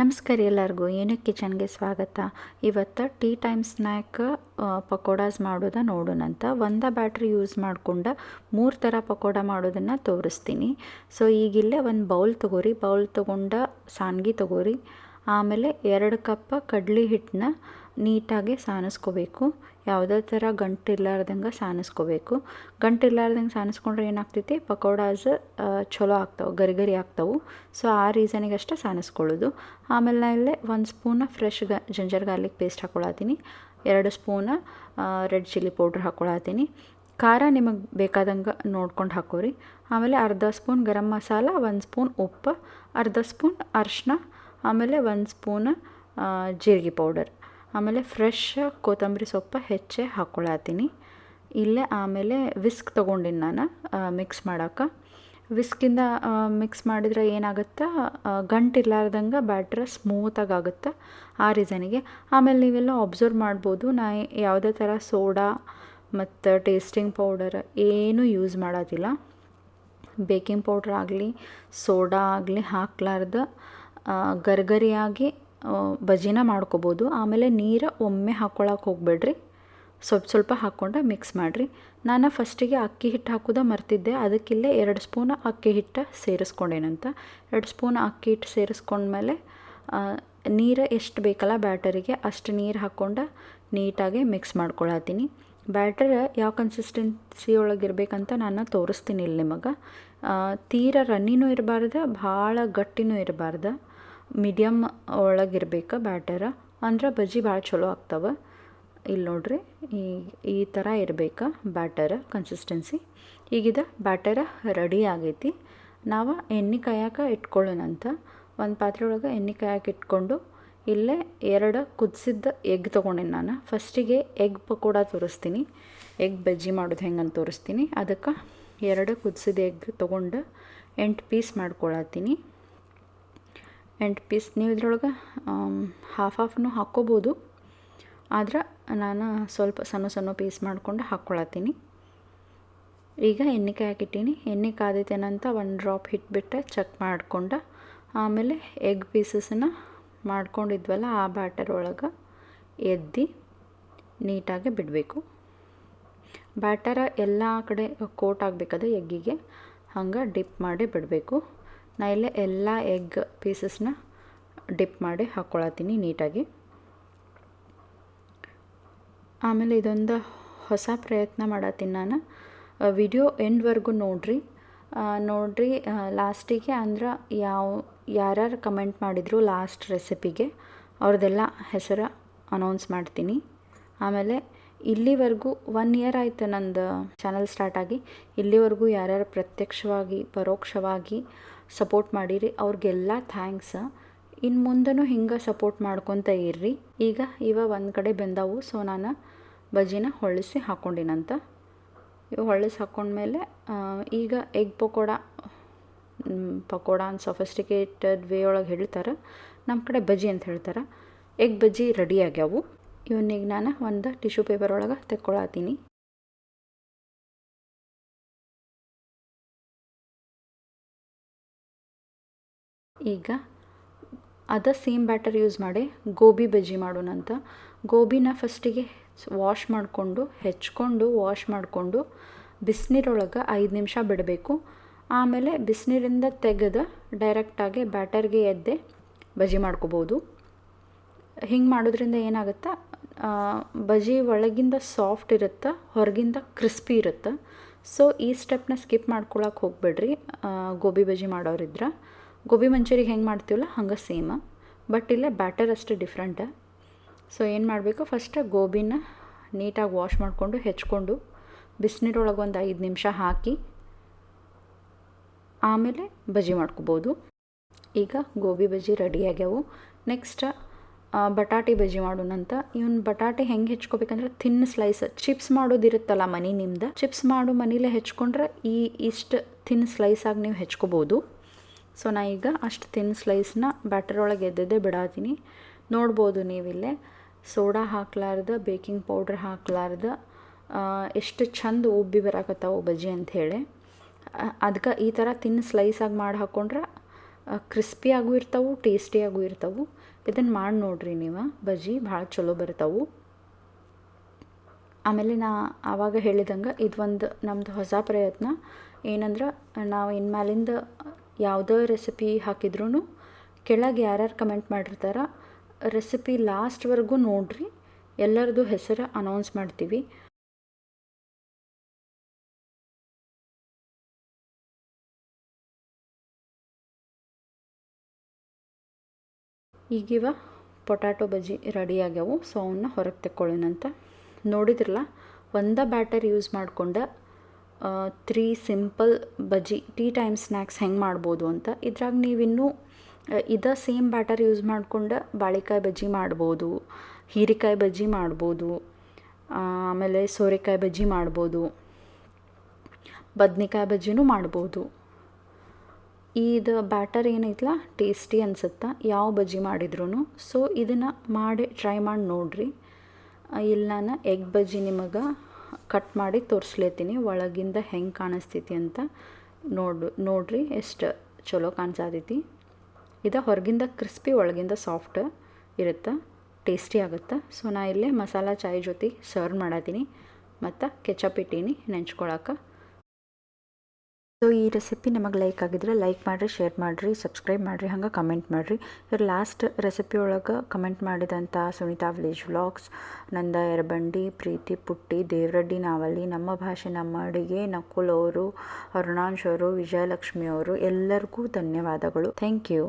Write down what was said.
ನಮಸ್ಕಾರ ಎಲ್ಲರಿಗೂ ಏನು ಕಿಚನ್ಗೆ ಸ್ವಾಗತ. ಇವತ್ತು ಟೀ ಟೈಮ್ ಸ್ನ್ಯಾಕ್ ಪಕೋಡಾಸ್ ಮಾಡೋದು ನೋಡೋಣಂತ. ಒಂದೇ ಬ್ಯಾಟ್ರಿ ಯೂಸ್ ಮಾಡ್ಕೊಂಡು 3 ಥರ ಪಕೋಡ ಮಾಡೋದನ್ನು ತೋರಿಸ್ತೀನಿ. ಸೊ ಈಗಿಲ್ಲೇ ಒಂದು ಬೌಲ್ ತೊಗೋರಿ, ಬೌಲ್ ತೊಗೊಂಡು ಸಾನ್ಗಿ ತೊಗೋರಿ. ಆಮೇಲೆ 2 ಕಪ್ ಕಡ್ಲೆ ಹಿಟ್ಟನ್ನ ನೀಟಾಗಿ ಸಾನಿಸ್ಕೋಬೇಕು. ಯಾವುದೇ ಥರ ಗಂಟಿರ್ಲಾರ್ದಂಗೆ ಸಾನಿಸ್ಕೋಬೇಕು. ಗಂಟಿರ್ಲಾರ್ದಂಗೆ ಸಾನಿಸ್ಕೊಂಡ್ರೆ ಏನಾಗ್ತೈತಿ, ಪಕೋಡಾಸ್ ಚಲೋ ಆಗ್ತಾವೆ, ಗರಿ ಆಗ್ತಾವೆ. ಸೊ ಆ ರೀಸನಿಗೆ ಅಷ್ಟೇ ಸಾನಿಸ್ಕೊಳ್ಳೋದು. ಆಮೇಲೆ ನಾ ಇಲ್ಲೇ 1 spoon fresh ginger garlic paste ಹಾಕ್ಕೊಳತ್ತೀನಿ. 2 ಸ್ಪೂನ ರೆಡ್ ಚಿಲ್ಲಿ ಪೌಡ್ರ್ ಹಾಕ್ಕೊಳತ್ತೀನಿ. ಖಾರ ನಿಮಗೆ ಬೇಕಾದಂಗೆ ನೋಡ್ಕೊಂಡು ಹಾಕೋರಿ. ಆಮೇಲೆ ಅರ್ಧ ಸ್ಪೂನ್ ಗರಂ ಮಸಾಲ, 1 ಸ್ಪೂನ್ ಉಪ್ಪು, ಅರ್ಧ ಸ್ಪೂನ್ ಅರಿಶಿನ, ಆಮೇಲೆ 1 ಸ್ಪೂನ್ ಜೀರಿಗೆ ಪೌಡರ್, ಆಮೇಲೆ ಫ್ರೆಶ್ ಕೊತ್ತಂಬರಿ ಸೊಪ್ಪು ಹೆಚ್ಚೆ ಹಾಕ್ಕೊಳತ್ತೀನಿ ಇಲ್ಲೇ. ಆಮೇಲೆ ವಿಸ್ಕ್ ತೊಗೊಂಡಿನಿ ನಾನು ಮಿಕ್ಸ್ ಮಾಡೋಕೆ. ವಿಸ್ಕಿಂದ ಮಿಕ್ಸ್ ಮಾಡಿದ್ರೆ ಏನಾಗುತ್ತೆ, ಗಂಟಿರ್ಲಾರ್ದಂಗೆ ಬ್ಯಾಟ್ರ್ ಸ್ಮೂತಾಗಿ ಆಗುತ್ತೆ, ಆ ರೀಸನಿಗೆ. ಆಮೇಲೆ ನೀವೆಲ್ಲ ಅಬ್ಸರ್ವ್ ಮಾಡ್ಬೋದು, ನಾ ಯಾವುದೇ ಥರ ಸೋಡಾ ಮತ್ತು ಟೇಸ್ಟಿಂಗ್ ಪೌಡರ್ ಏನೂ ಯೂಸ್ ಮಾಡೋದಿಲ್ಲ. ಬೇಕಿಂಗ್ ಪೌಡ್ರ್ ಆಗಲಿ ಸೋಡಾ ಆಗಲಿ ಹಾಕ್ಲಾರ್ದು ಗರಿಯಾಗಿ ಬಜ್ಜಿನ ಮಾಡ್ಕೋಬೋದು. ಆಮೇಲೆ ನೀರು ಒಮ್ಮೆ ಹಾಕ್ಕೊಳಕ್ಕೆ ಹೋಗ್ಬೇಡ್ರಿ, ಸ್ವಲ್ಪ ಹಾಕ್ಕೊಂಡು ಮಿಕ್ಸ್ ಮಾಡಿರಿ. ನಾನು ಫಸ್ಟಿಗೆ ಅಕ್ಕಿ ಹಿಟ್ಟು ಹಾಕೋದು ಮರ್ತಿದ್ದೆ, ಅದಕ್ಕಿಲ್ಲೇ 2 ಸ್ಪೂನ್ ಅಕ್ಕಿ ಹಿಟ್ಟು ಸೇರಿಸ್ಕೊಂಡೇನಂತ. 2 ಸ್ಪೂನ್ ಅಕ್ಕಿ ಹಿಟ್ಟು ಸೇರಿಸ್ಕೊಂಡ್ಮೇಲೆ ನೀರು ಎಷ್ಟು ಬೇಕಲ್ಲ ಬ್ಯಾಟರಿಗೆ ಅಷ್ಟು ನೀರು ಹಾಕ್ಕೊಂಡು ನೀಟಾಗಿ ಮಿಕ್ಸ್ ಮಾಡ್ಕೊಳತ್ತೀನಿ. ಬ್ಯಾಟರ್ ಯಾವ ಕನ್ಸಿಸ್ಟೆನ್ಸಿ ಒಳಗಿರ್ಬೇಕಂತ ನಾನು ತೋರಿಸ್ತೀನಿ ಇಲ್ಲಿ ನಿಮಗೆ. ತೀರ ರನ್ನಿನೂ ಇರಬಾರ್ದು, ಭಾಳ ಗಟ್ಟಿನೂ ಇರಬಾರ್ದು, ಮೀಡಿಯಮ್ ಒಳಗಿರ್ಬೇಕು ಬ್ಯಾಟರ್, ಅಂದ್ರೆ ಬಜ್ಜಿ ಭಾಳ ಚಲೋ ಆಗ್ತವೆ. ಇಲ್ಲಿ ನೋಡ್ರಿ, ಈ ಥರ ಇರಬೇಕು ಬ್ಯಾಟರ್ ಕನ್ಸಿಸ್ಟೆನ್ಸಿ. ಈಗಿದ ಬ್ಯಾಟರ್ ರೆಡಿ ಆಗೈತಿ. ನಾವು ಎಣ್ಣೆ ಕಾಯಕ್ಕೆ ಇಟ್ಕೊಳ್ಳೋಣಂತ. ಒಂದು ಪಾತ್ರೆ ಒಳಗೆ ಎಣ್ಣೆ ಕಾಯಕ್ಕೆ ಇಟ್ಕೊಂಡು ಇಲ್ಲೇ 2 ಕುದಿಸಿದ್ದ ಎಗ್ ತೊಗೊಂಡೇನಿ ನಾನು. ಫಸ್ಟಿಗೆ ಎಗ್ ಪಕೋಡ ತೋರಿಸ್ತೀನಿ, ಎಗ್ ಬಜ್ಜಿ ಮಾಡೋದು ಹೆಂಗಂತ ತೋರಿಸ್ತೀನಿ. ಅದಕ್ಕೆ 2 ಕುದಿಸಿದ ಎಗ್ ತೊಗೊಂಡು 8 ಪೀಸ್ ಮಾಡ್ಕೊಳತ್ತೀನಿ. 8 ಪೀಸ್ ನೀವು ಇದ್ರೊಳಗೆ ಹಾಫ್ನೂ ಹಾಕ್ಕೋಬೋದು, ಆದ್ರೆ ನಾನು ಸ್ವಲ್ಪ ಸಣ್ಣ ಪೀಸ್ ಮಾಡ್ಕೊಂಡು ಹಾಕ್ಕೊಳತ್ತೀನಿ. ಈಗ ಎಣ್ಣೆ ಕಾಯಕ್ಕಿಟ್ಟೀನಿ. ಎಣ್ಣೆ ಕಾದೈತೇನಂತ 1 ಡ್ರಾಪ್ ಹಿಟ್ಬಿಟ್ಟು ಚೆಕ್ ಮಾಡ್ಕೊಂಡು ಆಮೇಲೆ ಎಗ್ ಪೀಸಸನ್ನು ಮಾಡ್ಕೊಂಡಿದ್ವಲ್ಲ ಆ ಬ್ಯಾಟರ್ ಒಳಗೆ ಎದ್ದು ನೀಟಾಗಿ ಬಿಡಬೇಕು. ಬ್ಯಾಟರ ಎಲ್ಲ ಕಡೆ ಕೋಟ್ ಆಗಬೇಕದು ಎಗ್ಗಿಗೆ, ಹಂಗೆ ಡಿಪ್ ಮಾಡಿ ಬಿಡಬೇಕು. ನಾ ಇಲ್ಲೇ ಎಲ್ಲ ಎಗ್ ಪೀಸಸ್ನ ಡಿಪ್ ಮಾಡಿ ಹಾಕ್ಕೊಳತ್ತೀನಿ ನೀಟಾಗಿ. ಆಮೇಲೆ ಇದೊಂದು ಹೊಸ ಪ್ರಯತ್ನ ಮಾಡತ್ತೀನಿ ನಾನು. ವಿಡಿಯೋ ಎಂಡ್ವರೆಗೂ ನೋಡ್ರಿ ಲಾಸ್ಟಿಗೆ. ಅಂದ್ರೆ ಯಾರ್ಯಾರು ಕಮೆಂಟ್ ಮಾಡಿದ್ರು ಲಾಸ್ಟ್ ರೆಸಿಪಿಗೆ ಅವ್ರದ್ದೆಲ್ಲ ಹೆಸರು ಅನೌನ್ಸ್ ಮಾಡ್ತೀನಿ. ಆಮೇಲೆ ಇಲ್ಲಿವರೆಗೂ 1 ಇಯರ್ ಆಯಿತು ನಂದು ಚಾನಲ್ ಸ್ಟಾರ್ಟಾಗಿ. ಇಲ್ಲಿವರೆಗೂ ಯಾರ್ಯಾರು ಪ್ರತ್ಯಕ್ಷವಾಗಿ ಪರೋಕ್ಷವಾಗಿ ಸಪೋರ್ಟ್ ಮಾಡಿರಿ ಅವ್ರಿಗೆಲ್ಲ ಥ್ಯಾಂಕ್ಸ್. ಇನ್ನು ಮುಂದೆನೂ ಹಿಂಗೆ ಸಪೋರ್ಟ್ ಮಾಡ್ಕೊತ ಇರ್ರಿ. ಈಗ ಒಂದು ಕಡೆ ಬೆಂದವು, ಸೊ ನಾನು ಬಜ್ಜಿನ ಹೊಳ್ಳಿಸಿ ಹಾಕ್ಕೊಂಡಿನಂತ. ಇವು ಹೊಳ್ಳಿಸಿ ಹಾಕ್ಕೊಂಡ್ಮೇಲೆ ಈಗ ಎಗ್ ಪಕೋಡ ಅಂತ ಸೊಫಿಸ್ಟಿಕೇಟೆಡ್ ವೇ ಒಳಗೆ ಹೇಳ್ತಾರೆ, ನಮ್ಮ ಕಡೆ ಬಜ್ಜಿ ಅಂತ ಹೇಳ್ತಾರೆ. ಎಗ್ ಬಜ್ಜಿ ರೆಡಿ ಆಗ್ಯಾವು. ಇವನ್ನಿಗೆ ನಾನು ಒಂದು ಟಿಶ್ಯೂ ಪೇಪರ್ ಒಳಗೆ ತೆಕ್ಕೊಳತ್ತೀನಿ. ಈಗ ಸೇಮ್ ಬ್ಯಾಟರ್ ಯೂಸ್ ಮಾಡಿ ಗೋಬಿ ಬಜ್ಜಿ ಮಾಡೋಣಂತ. ಗೋಬಿನ ಫಸ್ಟಿಗೆ ವಾಶ್ ಮಾಡಿಕೊಂಡು ವಾಶ್ ಮಾಡಿಕೊಂಡು ಬಿಸಿನೀರೊಳಗೆ 5 ನಿಮಿಷ ಬಿಡಬೇಕು. ಆಮೇಲೆ ಬಿಸಿನೀರಿಂದ ತೆಗೆದು ಡೈರೆಕ್ಟಾಗಿ ಬ್ಯಾಟರ್ಗೆ ಎದ್ದೆ ಬಜ್ಜಿ ಮಾಡ್ಕೋಬೋದು. ಹಿಂಗೆ ಮಾಡೋದ್ರಿಂದ ಏನಾಗುತ್ತೆ, ಬಜ್ಜಿ ಒಳಗಿಂದ ಸಾಫ್ಟ್ ಇರುತ್ತೆ, ಹೊರಗಿಂದ ಕ್ರಿಸ್ಪಿ ಇರುತ್ತೆ. ಸೊ ಈ ಸ್ಟೆಪ್ನ ಸ್ಕಿಪ್ ಮಾಡ್ಕೊಳಕ್ಕೆ ಹೋಗ್ಬೇಡ್ರಿ ಗೋಬಿ ಬಜ್ಜಿ ಮಾಡೋರಿದ್ರೆ. ಗೋಬಿ ಮಂಚೂರಿಗೆ ಹೆಂಗೆ ಮಾಡ್ತೀವಲ್ಲ ಹಂಗೆ ಸೇಮ್, ಬಟ್ ಇಲ್ಲೇ ಬ್ಯಾಟರ್ ಅಷ್ಟೇ ಡಿಫ್ರೆಂಟ್. ಸೊ ಏನು ಮಾಡಬೇಕು, ಫಸ್ಟ್ ಗೋಬಿನ ನೀಟಾಗಿ ವಾಶ್ ಮಾಡಿಕೊಂಡು ಹೆಚ್ಕೊಂಡು ಬಿಸಿನೀರೊಳಗೆ ಒಂದು 5 ನಿಮಿಷ ಹಾಕಿ ಆಮೇಲೆ ಬಜ್ಜಿ ಮಾಡ್ಕೋಬೋದು. ಈಗ ಗೋಬಿ ಬಜ್ಜಿ ರೆಡಿ ಆಗ್ಯಾವು. ನೆಕ್ಸ್ಟ್ ಬಟಾಟೆ ಬಜ್ಜಿ ಮಾಡೋಣಂತ. ಬಟಾಟೆ ಹೆಂಗೆ ಹೆಚ್ಕೋಬೇಕಂದ್ರೆ ಥಿನ್ ಸ್ಲೈಸ್, ಚಿಪ್ಸ್ ಮಾಡೋದಿರುತ್ತಲ್ಲ ನಿಮ್ದು, ಚಿಪ್ಸ್ ಮಾಡೋ ಮನೇಲೆ ಹೆಚ್ಕೊಂಡ್ರೆ ಇಷ್ಟು ಥಿನ್ ಸ್ಲೈಸಾಗಿ ನೀವು ಹೆಚ್ಕೋಬೋದು. ಸೊ ನಾ ಈಗ ಅಷ್ಟು ಥಿನ್ ಸ್ಲೈಸ್ನ ಬ್ಯಾಟರ್ ಒಳಗೆ ಎದ್ದೇ ಬಿಡಾತೀನಿ. ನೋಡ್ಬೋದು ನೀವಿಲ್ಲೇ ಸೋಡಾ ಹಾಕ್ಲಾರ್ದು, ಬೇಕಿಂಗ್ ಪೌಡ್ರ್ ಹಾಕ್ಲಾರ್ದು ಎಷ್ಟು ಚಂದ ಉಬ್ಬಿ ಬರಾಕತ್ತಾವು ಬಜ್ಜಿ ಅಂಥೇಳಿ. ಅದಕ್ಕೆ ಈ ಥರ ಥಿನ್ ಸ್ಲೈಸಾಗಿ ಮಾಡಿ ಹಾಕ್ಕೊಂಡ್ರೆ ಕ್ರಿಸ್ಪಿಯಾಗೂ ಇರ್ತಾವೆ, ಟೇಸ್ಟಿಯಾಗೂ ಇರ್ತಾವೆ. ಇದನ್ನು ಮಾಡಿ ನೋಡಿರಿ ನೀವು, ಬಜ್ಜಿ ಭಾಳ ಚಲೋ ಬರ್ತಾವೆ. ಆಮೇಲೆ ಆವಾಗ ಹೇಳಿದಂಗೆ ಇದೊಂದು ನಮ್ಮದು ಹೊಸ ಪ್ರಯತ್ನ. ಏನಂದ್ರೆ ನಾವು ಇನ್ಮ್ಯಾಲಿಂದ ಯಾವುದೇ ರೆಸಿಪಿ ಹಾಕಿದ್ರೂ ಕೆಳಗೆ ಯಾರ್ಯಾರು ಕಮೆಂಟ್ ಮಾಡಿರ್ತಾರೆ ರೆಸಿಪಿ ಲಾಸ್ಟ್ವರೆಗೂ ನೋಡಿರಿ, ಎಲ್ಲರದ್ದು ಹೆಸರು ಅನೌನ್ಸ್ ಮಾಡ್ತೀವಿ. ಈಗಿವ ಪೊಟ್ಯಾಟೊ ಬಜ್ಜಿ ರೆಡಿ ಆಗ್ಯಾವು. ಸೊ ಅವನ್ನ ಹೊರಗೆ ತೆಕ್ಕೊಳ್ಳೋಣಂತ. ನೋಡಿದ್ರಲ್ಲ, ಒಂದೇ ಬ್ಯಾಟರ್ ಯೂಸ್ ಮಾಡ್ಕೊಂಡು 3 ಸಿಂಪಲ್ ಬಜ್ಜಿ ಟೀ ಟೈಮ್ ಸ್ನ್ಯಾಕ್ಸ್ ಹೆಂಗೆ ಮಾಡ್ಬೋದು ಅಂತ. ಇದ್ರಾಗ ನೀವಿನ್ನೂ ಇದೇ ಸೇಮ್ ಬ್ಯಾಟರ್ ಯೂಸ್ ಮಾಡ್ಕೊಂಡು ಬಾಳೆಕಾಯಿ ಬಜ್ಜಿ ಮಾಡ್ಬೋದು, ಹೀರೆಕಾಯಿ ಬಜ್ಜಿ ಮಾಡ್ಬೋದು, ಆಮೇಲೆ ಸೋರೆಕಾಯಿ ಬಜ್ಜಿ ಮಾಡ್ಬೋದು, ಬದ್ನೆಕಾಯಿ ಬಜ್ಜಿನೂ ಮಾಡ್ಬೋದು. ಇದು ಬ್ಯಾಟರ್ ಏನೈತಲ್ಲ ಟೇಸ್ಟಿ ಅನ್ಸುತ್ತೆ ಯಾವ ಬಜ್ಜಿ ಮಾಡಿದ್ರೂ. ಸೊ ಇದನ್ನು ಮಾಡಿ ಟ್ರೈ ಮಾಡಿ ನೋಡಿರಿ. ಇಲ್ಲಿ ನಾನು ಎಗ್ ಬಜ್ಜಿ ನಿಮಗೆ ಕಟ್ ಮಾಡಿ ತೋರಿಸ್ಲೇತೀನಿ, ಒಳಗಿಂದ ಹೆಂಗೆ ಕಾಣಿಸ್ತೈತಿ ಅಂತ ನೋಡಿರಿ. ಎಷ್ಟು ಚಲೋ ಕಾಣಿಸತೈತಿ. ಇದು ಹೊರಗಿಂದ ಕ್ರಿಸ್ಪಿ, ಒಳಗಿಂದ ಸಾಫ್ಟ್ ಇರುತ್ತೆ, ಟೇಸ್ಟಿ ಆಗುತ್ತೆ. ಸೊ ನಾ ಇಲ್ಲೇ ಮಸಾಲ ಚಾಯ್ ಜೊತೆ ಸರ್ವ್ ಮಾಡತ್ತೀನಿ ಮತ್ತು ಕೆಚಪ್ ಇಟ್ಟೀನಿ ನೆಂಚ್ಕೊಳಕ್ಕೆ. ಸೊ ಈ ರೆಸಿಪಿ ನಿಮಗೆ ಲೈಕ್ ಆಗಿದ್ರೆ ಲೈಕ್ ಮಾಡಿರಿ, ಶೇರ್ ಮಾಡಿರಿ, ಸಬ್ಸ್ಕ್ರೈಬ್ ಮಾಡಿರಿ, ಹಂಗೆ ಕಮೆಂಟ್ ಮಾಡಿರಿ. ಇವ್ರು ಲಾಸ್ಟ್ ರೆಸಿಪಿ ಒಳಗೆ ಕಮೆಂಟ್ ಮಾಡಿದಂಥ ಸುನೀತಾ ವಿಲೇಜ್ ವ್ಲಾಗ್ಸ್, ನಂದ ಎರಬಂಡಿ, ಪ್ರೀತಿ ಪುಟ್ಟಿ, ದೇವರಡ್ಡಿ ನಾವಲ್ಲಿ, ನಮ್ಮ ಭಾಷೆ ನಮ್ಮ ಅಡುಗೆ, ನಕುಲ್ ಅವರು, ಅರುಣಾಂಶ್ ಅವರು, ವಿಜಯಲಕ್ಷ್ಮಿ ಅವರು, ಎಲ್ಲರಿಗೂ ಧನ್ಯವಾದಗಳು. Thank you.